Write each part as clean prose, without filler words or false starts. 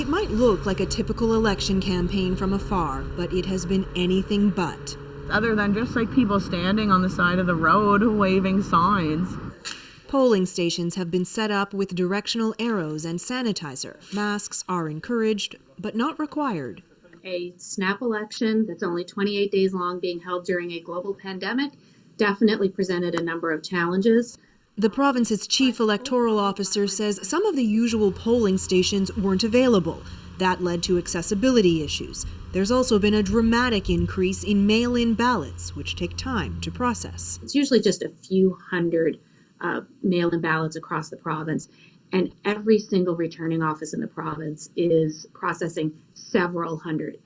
It might look like a typical election campaign from afar, but it has been anything but. Other than just like people standing on the side of the road waving signs. Polling stations have been set up with directional arrows and sanitizer. Masks are encouraged, but not required. A snap election that's only 28 days long being held during a global pandemic definitely presented a number of challenges. The province's chief electoral officer says some of the usual polling stations weren't available. That led to accessibility issues. There's also been a dramatic increase in mail-in ballots, which take time to process. It's usually just a few hundred mail-in ballots across the province, and every single returning office in the province is processing several hundred.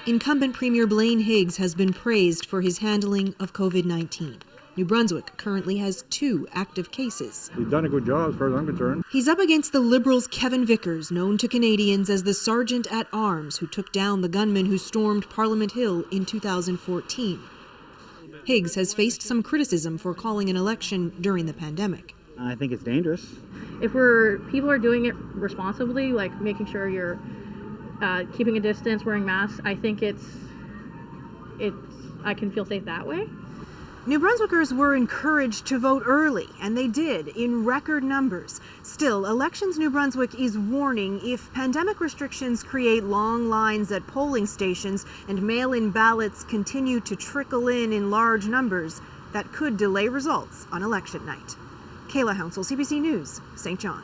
Incumbent Premier Blaine Higgs has been praised for his handling of COVID-19. New Brunswick currently has 2 active cases. He's done a good job as far as I'm concerned. He's up against the Liberals' Kevin Vickers, known to Canadians as the Sergeant at Arms who took down the gunman who stormed Parliament Hill in 2014. Higgs has faced some criticism for calling an election during the pandemic. I think it's dangerous. If people are doing it responsibly, like making sure you're keeping a distance, wearing masks, I think I can feel safe that way. New Brunswickers were encouraged to vote early, and they did in record numbers. Still, Elections New Brunswick is warning if pandemic restrictions create long lines at polling stations and mail-in ballots continue to trickle in large numbers, that could delay results on election night. Kayla Hounsell, CBC News, St. John.